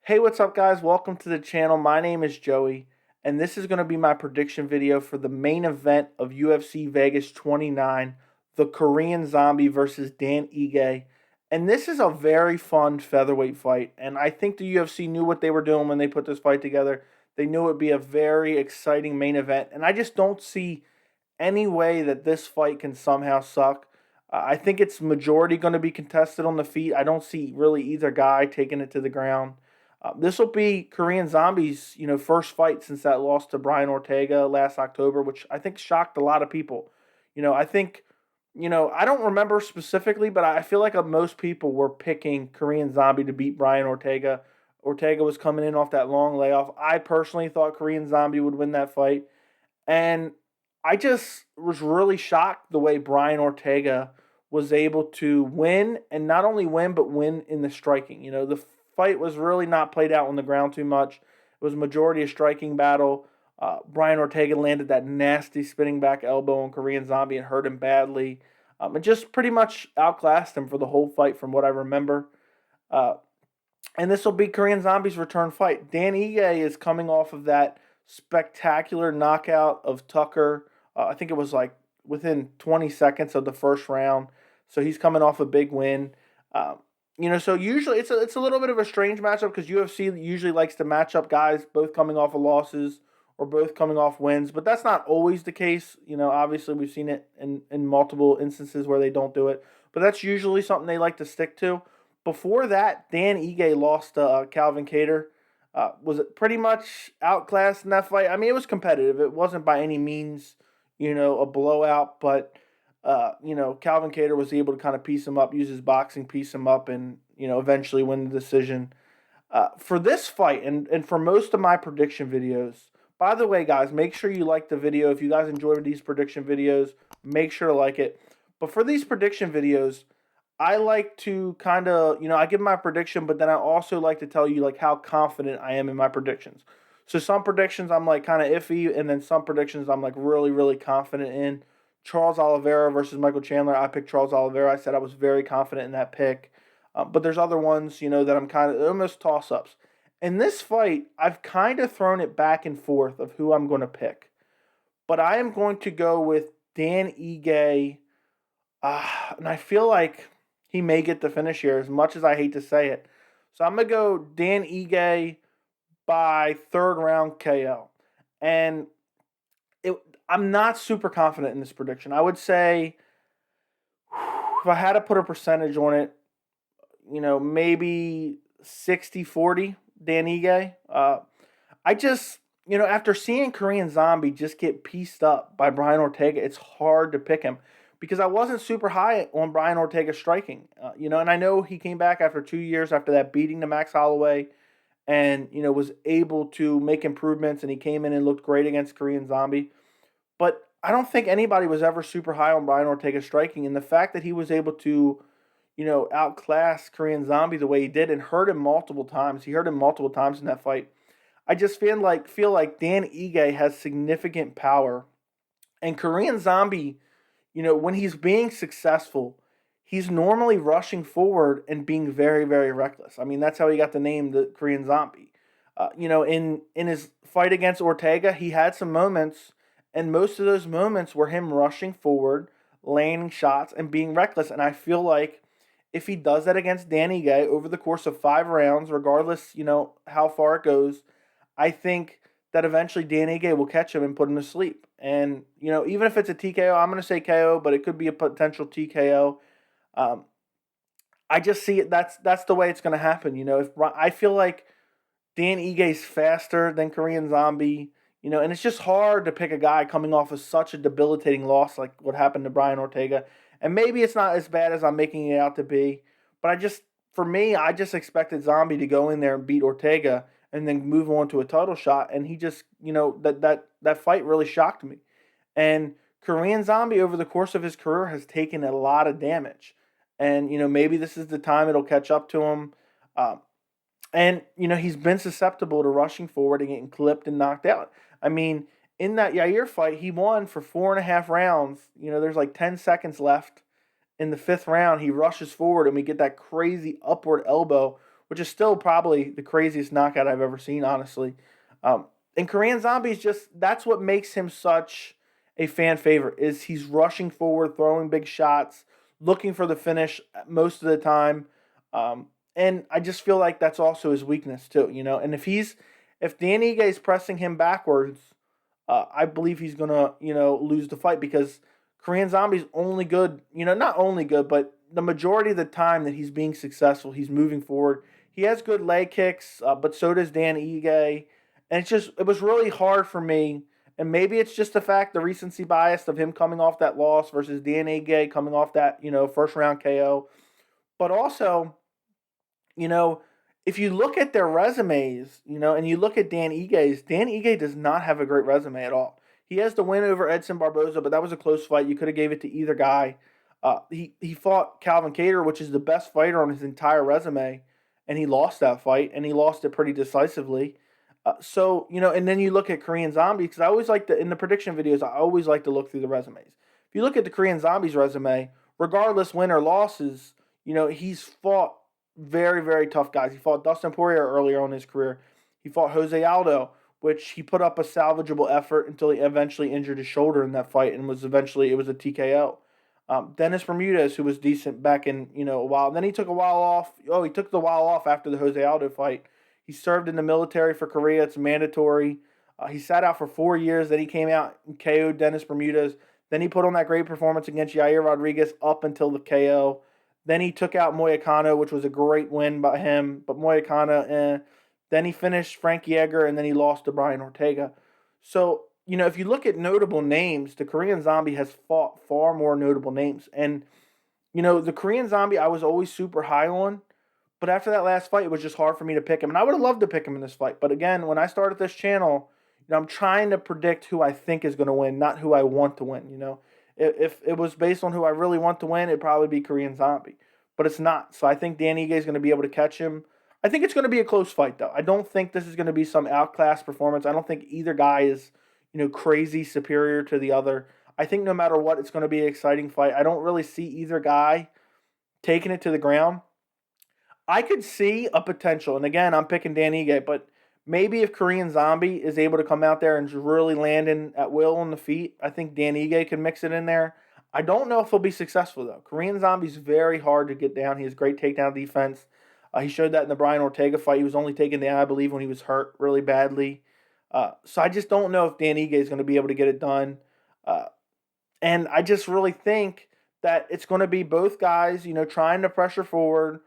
Hey, what's up, guys? Welcome to the channel. My name is Joey, and this is going to be my prediction video for the main event of UFC Vegas 29, the Korean Zombie versus Dan Ige. And this is a very fun featherweight fight, and I think the UFC knew what they were doing when they put this fight together. They knew it would be a very exciting main event, and I just don't see any way that this fight can somehow suck. I think it's majority going to be contested on the feet. I don't see really either guy taking it to the ground. This will be Korean Zombie's, first fight since that loss to Brian Ortega last October, which I think shocked a lot of people. I think, I don't remember specifically, but I feel like most people were picking Korean Zombie to beat Brian Ortega. Ortega was coming in off that long layoff. I personally thought Korean Zombie would win that fight. And I just was really shocked the way Brian Ortega was able to win, and not only win, but win in the striking. The fight was really not played out on the ground too much. It was a majority a striking battle. Brian Ortega landed that nasty spinning back elbow on Korean Zombie and hurt him badly. And just pretty much outclassed him for the whole fight from what I remember. Uh, and this will be Korean Zombie's return fight. Dan Ige is coming off of that spectacular knockout of Tucker. I think it was like within 20 seconds of the first round. So he's coming off a big win. Um, so usually it's a little bit of a strange matchup because UFC usually likes to match up guys both coming off of losses or both coming off wins, but that's not always the case. Obviously we've seen it in multiple instances where they don't do it, but that's usually something they like to stick to. Before that, Dan Ige lost to Calvin Kattar. Was it pretty much outclassed in that fight? I mean, it was competitive. It wasn't by any means, a blowout, but Calvin Kattar was able to kind of piece him up, use his boxing, piece him up, and eventually win the decision. For this fight, and for most of my prediction videos. By the way, guys, make sure you like the video. If you guys enjoy these prediction videos, make sure to like it. But for these prediction videos, I like to kind of, I give my prediction, but then I also like to tell you like how confident I am in my predictions. So some predictions I'm like kind of iffy, and then some predictions I'm like really, really confident in. Charles Oliveira versus Michael Chandler. I picked Charles Oliveira. I said I was very confident in that pick. But there's other ones, that I'm kind of almost toss ups. In this fight, I've kind of thrown it back and forth of who I'm going to pick. But I am going to go with Dan Ige. And I feel like he may get the finish here, as much as I hate to say it. So I'm going to go Dan Ige by third round KO. And I'm not super confident in this prediction. I would say, if I had to put a percentage on it, maybe 60-40 Dan Ige. I just, after seeing Korean Zombie just get pieced up by Brian Ortega, it's hard to pick him because I wasn't super high on Brian Ortega striking. And I know he came back after 2 years after that beating to Max Holloway and, was able to make improvements, and he came in and looked great against Korean Zombie. But I don't think anybody was ever super high on Brian Ortega striking, and the fact that he was able to outclass Korean Zombie the way he did and hurt him multiple times. He hurt him multiple times in that fight. I just feel like Dan Ige has significant power. And Korean Zombie, when he's being successful, he's normally rushing forward and being very, very reckless. I mean, that's how he got the name the Korean Zombie. In his fight against Ortega, he had some moments, and most of those moments were him rushing forward, landing shots, and being reckless. And I feel like if he does that against Dan Ige over the course of 5 rounds, regardless, how far it goes, I think that eventually Dan Ige will catch him and put him to sleep. And, even if it's a TKO, I'm going to say KO, but it could be a potential TKO. Um, I just see it. That's the way it's going to happen. If I feel like Dan Ige's faster than Korean Zombie, and it's just hard to pick a guy coming off of such a debilitating loss like what happened to Brian Ortega. And maybe it's not as bad as I'm making it out to be, but for me, I just expected Zombie to go in there and beat Ortega and then move on to a title shot. And he just, that fight really shocked me. And Korean Zombie over the course of his career has taken a lot of damage. And, maybe this is the time it'll catch up to him. And, he's been susceptible to rushing forward and getting clipped and knocked out. I mean, in that Yair fight, he won for 4.5 rounds. There's like 10 seconds left in the fifth round. He rushes forward, and we get that crazy upward elbow which is still probably the craziest knockout I've ever seen, honestly. Um, and Korean Zombie is that's what makes him such a fan favorite, is he's rushing forward, throwing big shots, looking for the finish most of the time. And I just feel like that's also his weakness too, And if Dan Ige is pressing him backwards, I believe he's gonna, lose the fight because Korean Zombie's only good, not only good, but the majority of the time that he's being successful, he's moving forward. He has good leg kicks, but so does Dan Ige, and it was really hard for me. And maybe it's just the recency bias of him coming off that loss versus Dan Ige coming off that, first round KO. But also, you know, if you look at their resumes, and you look at Dan Ige does not have a great resume at all. He has the win over Edson Barboza, but that was a close fight. You could have gave it to either guy. He fought Calvin Kattar, which is the best fighter on his entire resume, and he lost that fight, and he lost it pretty decisively. And then you look at Korean Zombie, because I always like in the prediction videos, I always like to look through the resumes. If you look at the Korean Zombie's resume, regardless win or losses, he's fought very, very tough guys. He fought Dustin Poirier earlier on in his career. He fought Jose Aldo, which he put up a salvageable effort until he eventually injured his shoulder in that fight, and it was a TKO. Dennis Bermudez, who was decent back in a while. And then he took a while off. Oh, he took the while off after the Jose Aldo fight. He served in the military for Korea. It's mandatory. He sat out for 4 years. Then he came out and KO'd Dennis Bermudez. Then he put on that great performance against Yair Rodriguez up until the KO. Then he took out Moyakano, which was a great win by him. But Moyakano, Then he finished Frankie Edgar, and then he lost to Brian Ortega. So, if you look at notable names, the Korean Zombie has fought far more notable names. And, the Korean Zombie I was always super high on. But after that last fight, it was just hard for me to pick him. And I would have loved to pick him in this fight. But again, when I started this channel, I'm trying to predict who I think is going to win, not who I want to win, If it was based on who I really want to win, it'd probably be Korean Zombie. But it's not. So I think Dan Ige is going to be able to catch him. I think it's going to be a close fight, though. I don't think this is going to be some outclass performance. I don't think either guy is, crazy superior to the other. I think no matter what, it's going to be an exciting fight. I don't really see either guy taking it to the ground. I could see a potential, and again, I'm picking Dan Ige, but maybe if Korean Zombie is able to come out there and just really land in at will on the feet, I think Dan Ige can mix it in there. I don't know if he'll be successful, though. Korean Zombie's very hard to get down. He has great takedown defense. He showed that in the Brian Ortega fight. He was only taken down, I believe, when he was hurt really badly. So I just don't know if Dan Ige is going to be able to get it done. And I just really think that it's going to be both guys, trying to pressure forward,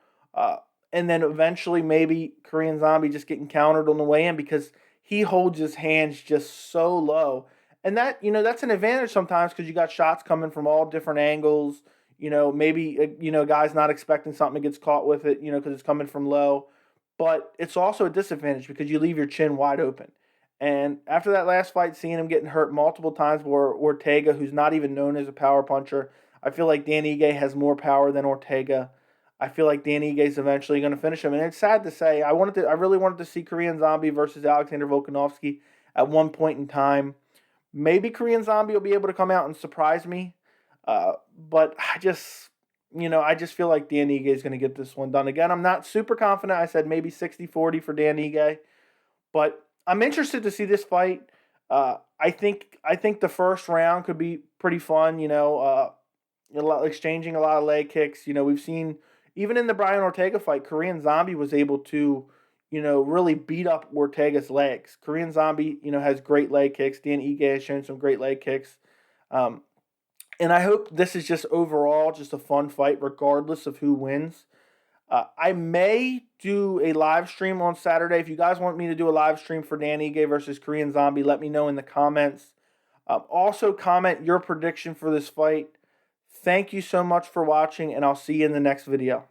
and then eventually maybe Korean Zombie just getting countered on the way in because he holds his hands just so low. And that's an advantage sometimes because you got shots coming from all different angles. Maybe, guy's not expecting something, gets caught with it, because it's coming from low. But it's also a disadvantage because you leave your chin wide open. And after that last fight, seeing him getting hurt multiple times by Ortega, who's not even known as a power puncher, I feel like Dan Ige has more power than Ortega. I feel like Dan Ige is eventually going to finish him. And it's sad to say, I really wanted to see Korean Zombie versus Alexander Volkanovski at one point in time. Maybe Korean Zombie will be able to come out and surprise me. But I just feel like Dan Ige is going to get this one done. Again, I'm not super confident. I said maybe 60-40 for Dan Ige. But I'm interested to see this fight. I think the first round could be pretty fun, exchanging a lot of leg kicks. We've seen, even in the Brian Ortega fight, Korean Zombie was able to, really beat up Ortega's legs. Korean Zombie, has great leg kicks. Dan Ige has shown some great leg kicks. And I hope this is just overall just a fun fight, regardless of who wins. I may do a live stream on Saturday. If you guys want me to do a live stream for Dan Ige versus Korean Zombie, let me know in the comments. Also, comment your prediction for this fight. Thank you so much for watching, and I'll see you in the next video.